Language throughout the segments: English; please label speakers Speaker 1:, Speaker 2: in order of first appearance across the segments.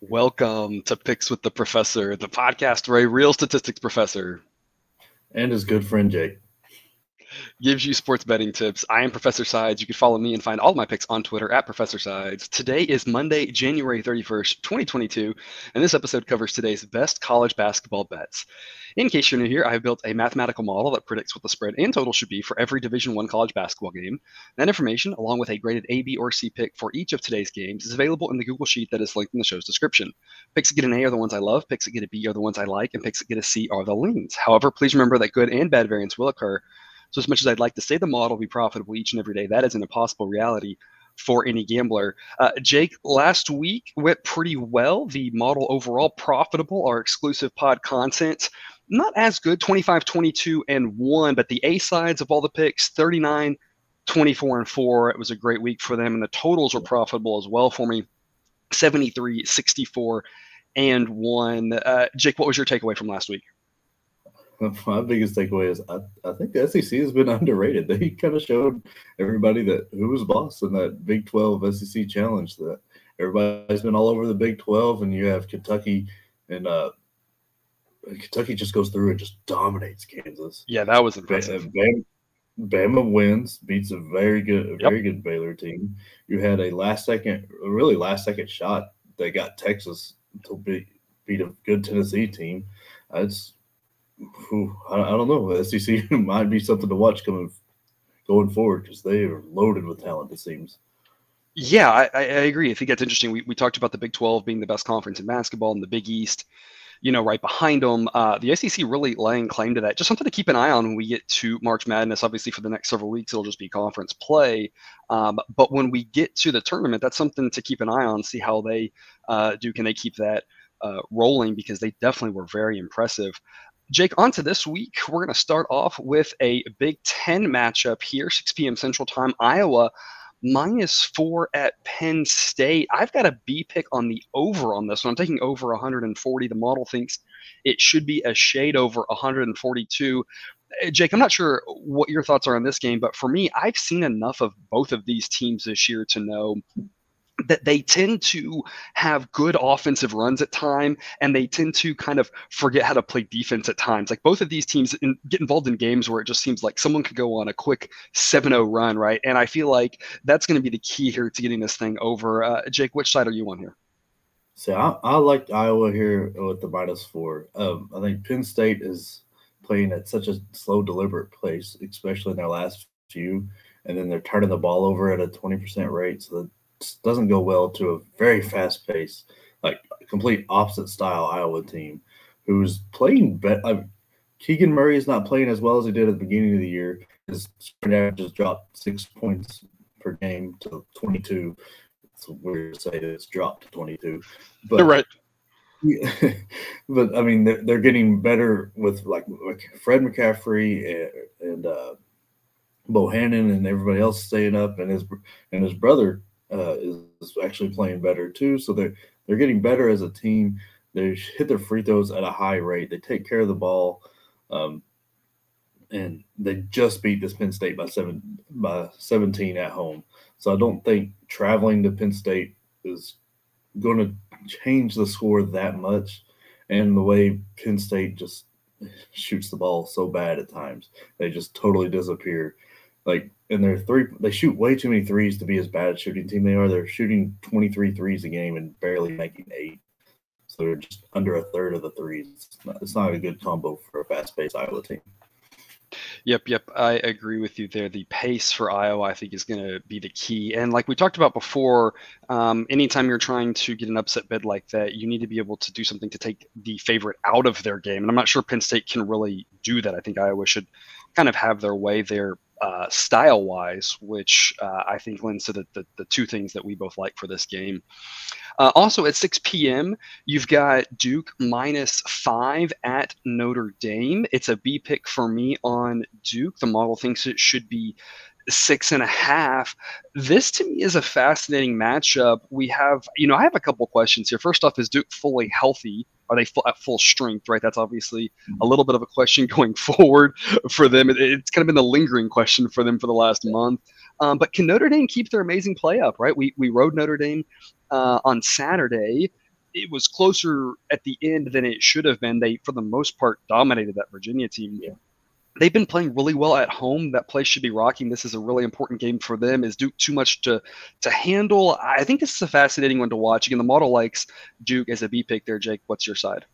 Speaker 1: Welcome to Picks with the Professor, the podcast where a real statistics professor
Speaker 2: and his good friend Jake
Speaker 1: gives you sports betting tips. I am Professor Sides. You can follow me and find all of my picks on Twitter at Professor Sides. Today is Monday, January 31st, 2022, and this episode covers today's best college basketball bets. In case you're new here, I have built a mathematical model that predicts what the spread and total should be for every Division I college basketball game. That information, along with a graded A, B, or C pick for each of today's games, is available in the Google Sheet that is linked in the show's description. Picks that get an A are the ones I love, picks that get a B are the ones I like, and picks that get a C are the leans. However, please remember that good and bad variance will occur. So as much as I'd like to say the model will be profitable each and every day, that is an impossible reality for any gambler. Jake, last week went pretty well. The model overall profitable. Our exclusive pod content, not as good, 25, 22, and 1, but the A sides of all the picks, 39, 24, and 4. It was a great week for them, and the totals were profitable as well for me, 73, 64, and 1. Jake, what was your takeaway from last week?
Speaker 2: My biggest takeaway is I think the SEC has been underrated. They kind of showed everybody that who was boss in that Big 12 SEC challenge. That everybody's been all over the Big 12, and you have Kentucky, and Kentucky just goes through and just dominates Kansas.
Speaker 1: Yeah, that was impressive.
Speaker 2: Bama wins, beats a very good Baylor team. You had a last second shot. They got Texas to beat a good Tennessee team. I don't know. SEC might be something to watch going forward because they are loaded with talent, it seems.
Speaker 1: Yeah, I agree. I think that's interesting. We talked about the Big 12 being the best conference in basketball, and the Big East, right behind them. The SEC really laying claim to that. Just something to keep an eye on when we get to March Madness. Obviously, for the next several weeks, it'll just be conference play. But when we get to the tournament, that's something to keep an eye on, see how they do. Can they keep that rolling? Because they definitely were very impressive. Jake, on to this week. We're going to start off with a Big Ten matchup here, 6 p.m. Central Time. Iowa -4 at Penn State. I've got a B pick on the over on this one. I'm taking over 140. The model thinks it should be a shade over 142. Jake, I'm not sure what your thoughts are on this game, but for me, I've seen enough of both of these teams this year to know that they tend to have good offensive runs at time, and they tend to kind of forget how to play defense at times. Like both of these teams get involved in games where it just seems like someone could go on a quick 7-0 run, right? And I feel like that's going to be the key here to getting this thing over. Jake, which side are you on here?
Speaker 2: So I like Iowa here with the -4. I think Penn State is playing at such a slow, deliberate pace, especially in their last few, and then they're turning the ball over at a 20% rate, so that doesn't go well to a very fast pace, like complete opposite style Iowa team who's playing better. Keegan Murray is not playing as well as he did at the beginning of the year. His average just dropped 6 points per game to 22. It's weird to say it's dropped to 22, but
Speaker 1: You're right.
Speaker 2: But I mean, they're getting better with like Fred McCaffrey and Bohannon and everybody else staying up, and his brother is actually playing better too. So they're getting better as a team. They hit their free throws at a high rate. They take care of the ball, and they just beat this Penn State by 17 at home. So I don't think traveling to Penn State is going to change the score that much. And the way Penn State just shoots the ball so bad at times, they just totally disappear. Like in their they shoot way too many threes to be as bad a shooting team they are. They're shooting 23 threes a game and barely making 8. So they're just under a third of the threes. It's not a good combo for a fast-paced Iowa team.
Speaker 1: Yep. I agree with you there. The pace for Iowa, I think, is going to be the key. And like we talked about before, anytime you're trying to get an upset bid like that, you need to be able to do something to take the favorite out of their game. And I'm not sure Penn State can really do that. I think Iowa should kind of have their way there style-wise, which I think lends to the two things that we both like for this game. Also at 6 p.m., you've got Duke -5 at Notre Dame. It's a B pick for me on Duke. The model thinks it should be 6.5. This to me is a fascinating matchup. We have, I have a couple questions here. First off, is Duke fully healthy? Are they at full strength, right? That's obviously a little bit of a question going forward for them. It's kind of been the lingering question for them for the last month. But can Notre Dame keep their amazing play up, right? We rode Notre Dame on Saturday. it was closer at the end than it should have been. They, for the most part, dominated that Virginia team.
Speaker 2: Yeah.
Speaker 1: They've been playing really well at home. That place should be rocking. This is a really important game for them. Is Duke too much to handle? I think this is a fascinating one to watch. Again, the model likes Duke as a B pick there. Jake, what's your side?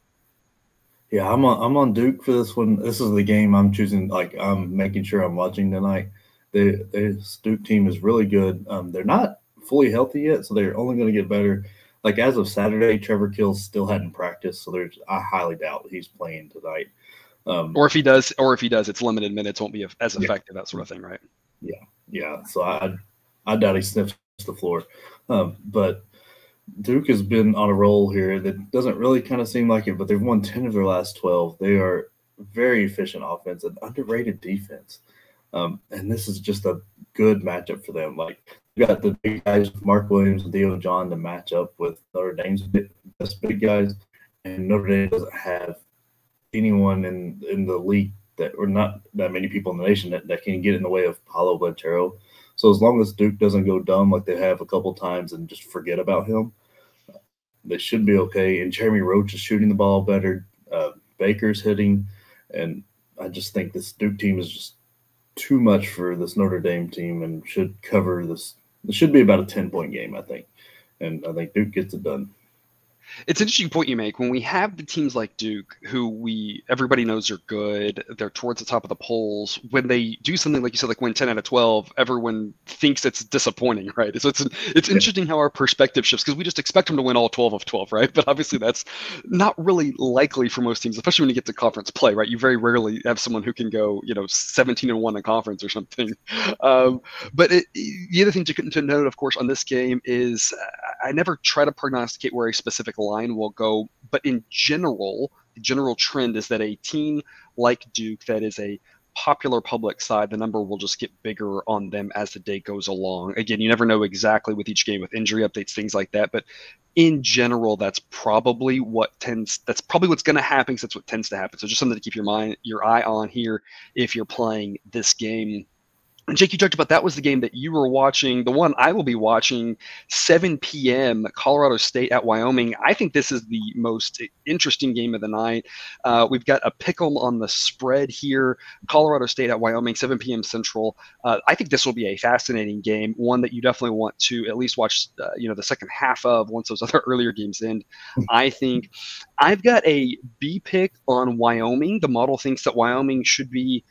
Speaker 2: Yeah, I'm on Duke for this one. This is the game I'm choosing. Like, I'm making sure I'm watching tonight. This Duke team is really good. They're not fully healthy yet, so they're only going to get better. Like, as of Saturday, Trevor Kills still hadn't practiced, so I highly doubt he's playing tonight.
Speaker 1: Or if he does, it's limited minutes, won't be as effective, that sort of thing, right?
Speaker 2: Yeah. So I doubt he sniffs the floor. But Duke has been on a roll here that doesn't really kind of seem like it, but they've won 10 of their last 12. They are very efficient offense and underrated defense. And this is just a good matchup for them. Like, you got the big guys, Mark Williams and Theo John, to match up with Notre Dame's best big guys, and Notre Dame doesn't have anyone in the league or not that many people in the nation that can get in the way of Paulo Banchero. So as long as Duke doesn't go dumb like they have a couple times and just forget about him, they should be okay. And Jeremy Roach is shooting the ball better. Baker's hitting. And I just think this Duke team is just too much for this Notre Dame team and should cover this. It should be about a 10-point game, I think. And I think Duke gets it done.
Speaker 1: It's an interesting point you make. When we have the teams like Duke, who everybody knows are good, they're towards the top of the polls. When they do something like you said, like win 10 out of 12, everyone thinks it's disappointing, right? So it's interesting how our perspective shifts, because we just expect them to win all 12 of 12, right? But obviously that's not really likely for most teams, especially when you get to conference play, right? You very rarely have someone who can go, 17-1 in conference or something. But the other thing to note, of course, on this game is I never try to prognosticate where a specific line will go, but in general, the general trend is that a team like Duke that is a popular public side, the number will just get bigger on them as the day goes along. Again, you never know exactly with each game, with injury updates, things like that, but in general, that's probably what's going to happen, because that's what tends to happen. So just something to keep your eye on here if you're playing this game. And Jake, you talked about that was the game that you were watching. The one I will be watching, 7 p.m., Colorado State at Wyoming. I think this is the most interesting game of the night. We've got a pick'em on the spread here. Colorado State at Wyoming, 7 p.m. Central. I think this will be a fascinating game, one that you definitely want to at least watch the second half of once those other earlier games end. I think I've got a B pick on Wyoming. The model thinks that Wyoming should be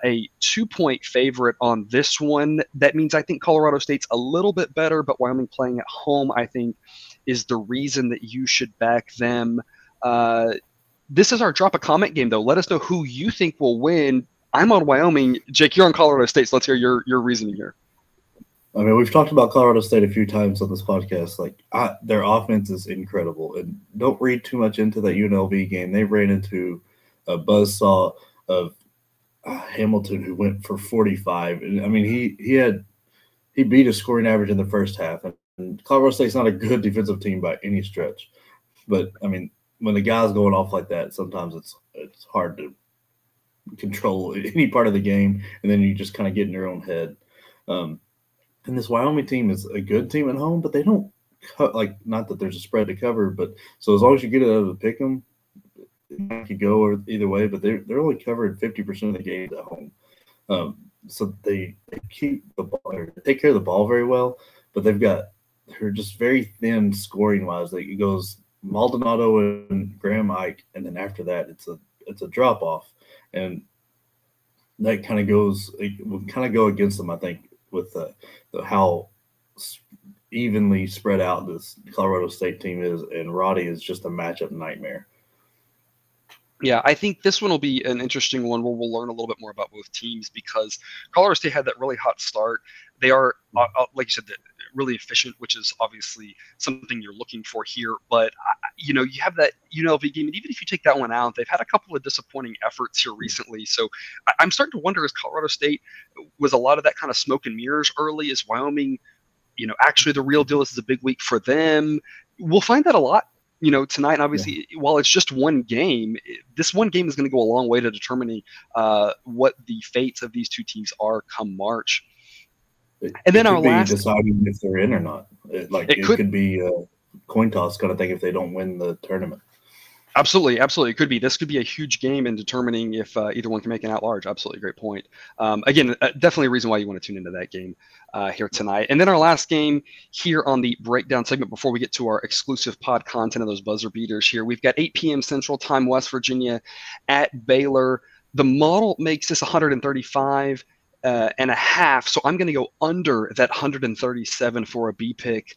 Speaker 1: a 2-point favorite on this one. That means I think Colorado State's a little bit better, but Wyoming playing at home, I think, is the reason that you should back them. This is our drop a comment game, though. Let us know who you think will win. I'm on Wyoming. Jake, you're on Colorado State, so let's hear your reasoning here.
Speaker 2: I mean, we've talked about Colorado State a few times on this podcast. Like, their offense is incredible. And don't read too much into that UNLV game. They ran into a buzzsaw of Hamilton, who went for 45. And I mean, he beat his scoring average in the first half. And Colorado State's not a good defensive team by any stretch. But I mean, when the guy's going off like that, sometimes it's hard to control any part of the game, and then you just kind of get in your own head. And this Wyoming team is a good team at home, but they don't not that there's a spread to cover, but so as long as you get it out of the pick'em, it could go either way, but they're only covered 50% of the games at home. So they keep the ball, or take care of the ball very well, but they're just very thin scoring wise. Like, it goes Maldonado and Graham Ike, and then after that it's a drop off, and that kind of will kind of go against them, I think, with how evenly spread out this Colorado State team is, and Roddy is just a matchup nightmare.
Speaker 1: Yeah, I think this one will be an interesting one where we'll learn a little bit more about both teams, because Colorado State had that really hot start. They are, like you said, really efficient, which is obviously something you're looking for here. But, you have that UNLV game, and even if you take that one out, they've had a couple of disappointing efforts here recently. So I'm starting to wonder, is Colorado State, was a lot of that kind of smoke and mirrors early? Is Wyoming, actually the real deal? This is a big week for them. We'll find that a lot tonight. And obviously, while it's just one game, this one game is going to go a long way to determining what the fates of these two teams are come March.
Speaker 2: And then our last deciding if they're in or not. It could be coin toss kind of thing if they don't win the tournament.
Speaker 1: Absolutely. It could be. This could be a huge game in determining if either one can make an at-large. Absolutely, great point. Again, definitely a reason why you want to tune into that game here tonight. And then our last game here on the breakdown segment before we get to our exclusive pod content of those buzzer beaters here. We've got 8 p.m. Central Time, West Virginia at Baylor. The model makes this 135 and a half, so I'm going to go under that 137 for a B pick.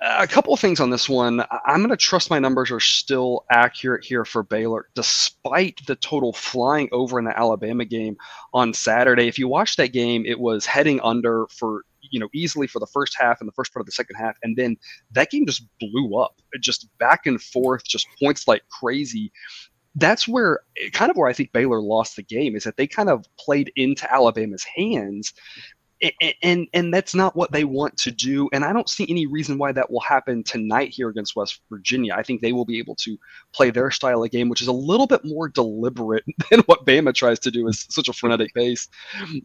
Speaker 1: A couple of things on this one. I'm going to trust my numbers are still accurate here for Baylor, despite the total flying over in the Alabama game on Saturday. If you watch that game, it was heading under for easily for the first half and the first part of the second half, and then that game just blew up, just back and forth, just points like crazy. That's where I think Baylor lost the game, is that they kind of played into Alabama's hands. And that's not what they want to do. And I don't see any reason why that will happen tonight here against West Virginia. I think they will be able to play their style of game, which is a little bit more deliberate than what Bama tries to do, is such a frenetic pace.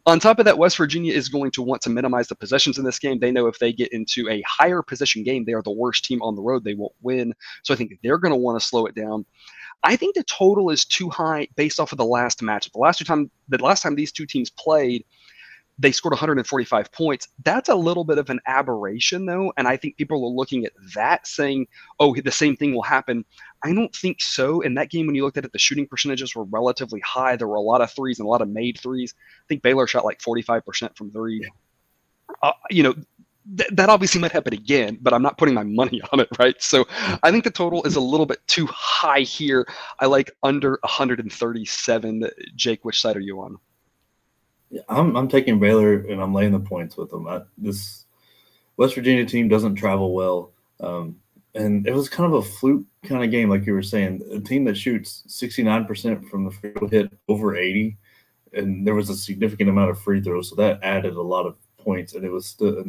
Speaker 1: On top of that, West Virginia is going to want to minimize the possessions in this game. They know if they get into a higher possession game, they are the worst team on the road. They won't win. So I think they're going to want to slow it down. I think the total is too high based off of the last matchup. The last time these two teams played, they scored 145 points. That's a little bit of an aberration, though, and I think people are looking at that saying, oh, the same thing will happen. I don't think so. In that game, when you looked at it, the shooting percentages were relatively high. There were a lot of threes and a lot of made threes. I think Baylor shot like 45% from three. That obviously might happen again, but I'm not putting my money on it, right? So I think the total is a little bit too high here. I like under 137. Jake, which side are you on?
Speaker 2: Yeah, I'm taking Baylor, and I'm laying the points with them. This West Virginia team doesn't travel well, and it was kind of a fluke kind of game, like you were saying. A team that shoots 69% from the free throw hit over 80, and there was a significant amount of free throws, so that added a lot of points. And it was still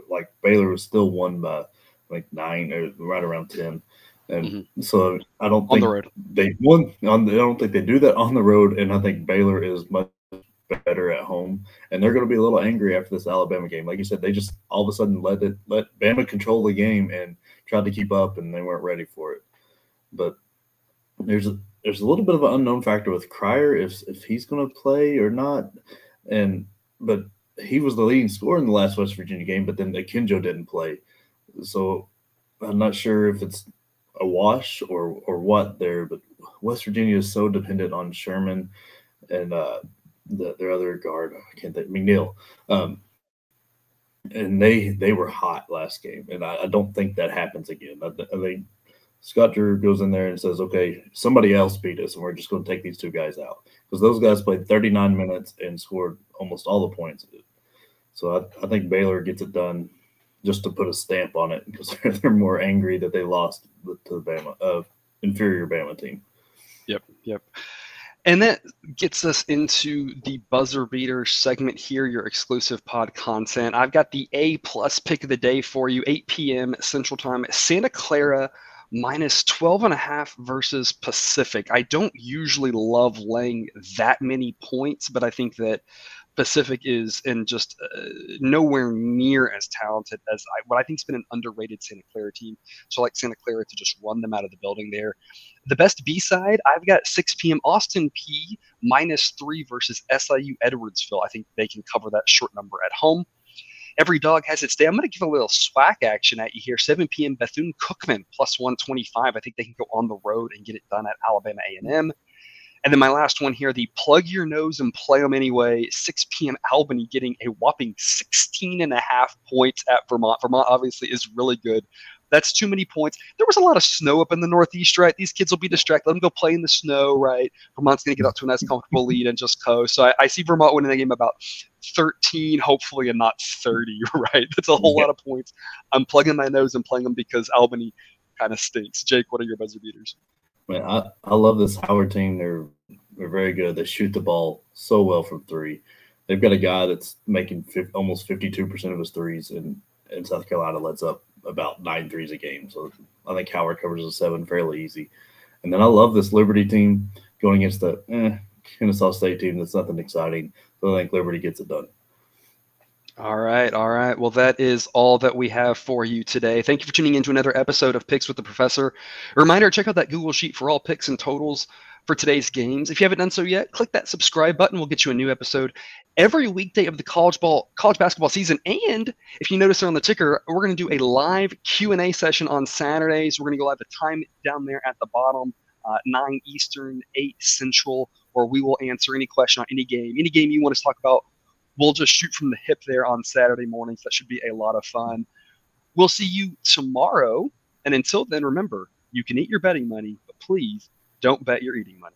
Speaker 2: like Baylor was still won by like 9 or right around 10. And so I don't think they won. I don't think they do that on the road, and I think Baylor is much better at home, and they're going to be a little angry after this Alabama game. Like you said, they just all of a sudden let Bama control the game and tried to keep up, and they weren't ready for it. But there's a little bit of an unknown factor with Cryer if he's going to play or not. But he was the leading scorer in the last West Virginia game, but then Akinjo didn't play, so I'm not sure if it's a wash or what there. But West Virginia is so dependent on Sherman and their other guard, I can't think, McNeil. And they were hot last game, and I don't think that happens again. I think Scott Drew goes in there and says, okay, somebody else beat us, and we're just going to take these two guys out. Because those guys played 39 minutes and scored almost all the points. So I think Baylor gets it done just to put a stamp on it, because they're more angry that they lost to the Bama, inferior Bama team.
Speaker 1: Yep. And that gets us into the buzzer beater segment here, your exclusive pod content. I've got the A+ pick of the day for you, 8 p.m. Central Time, Santa Clara minus 12.5 versus Pacific. I don't usually love laying that many points, but I think that Pacific is in just nowhere near as talented as what I think has been an underrated Santa Clara team. So I like Santa Clara to just run them out of the building there. The best B-side, I've got 6 p.m. Austin P minus 3 versus SIU Edwardsville. I think they can cover that short number at home. Every dog has its day. I'm going to give a little SWAC action at you here. 7 p.m. Bethune-Cookman plus 125. I think they can go on the road and get it done at Alabama A&M. And then my last one here, the plug your nose and play them anyway. 6 p.m. Albany getting a whopping 16.5 points at Vermont. Vermont obviously is really good. That's too many points. There was a lot of snow up in the Northeast, right? These kids will be distracted. Let them go play in the snow, right? Vermont's going to get up to a nice comfortable lead and just coast. So I see Vermont winning the game about 13, hopefully, and not 30, right? That's a whole lot of points. I'm plugging my nose and playing them because Albany kind of stinks. Jake, what are your buzzer beaters?
Speaker 2: Man, I love this Howard team. They're very good. They shoot the ball so well from three. They've got a guy that's making almost 52% of his threes, and South Carolina lets up about 9 threes a game. So I think Howard covers a 7 fairly easy. And then I love this Liberty team going against the Kennesaw State team that's nothing exciting. So I think Liberty gets it done.
Speaker 1: All right, all right. Well, that is all that we have for you today. Thank you for tuning in to another episode of Picks with the Professor. A reminder, check out that Google Sheet for all picks and totals for today's games. If you haven't done so yet, click that subscribe button. We'll get you a new episode every weekday of the college basketball season. And if you notice there on the ticker, we're going to do a live Q&A session on Saturdays. We're going to go live the time down there at the bottom, 9 Eastern, 8 Central, where we will answer any question on any game you want us to talk about. We'll just shoot from the hip there on Saturday mornings. That should be a lot of fun. We'll see you tomorrow. And until then, remember, you can eat your betting money, but please don't bet your eating money.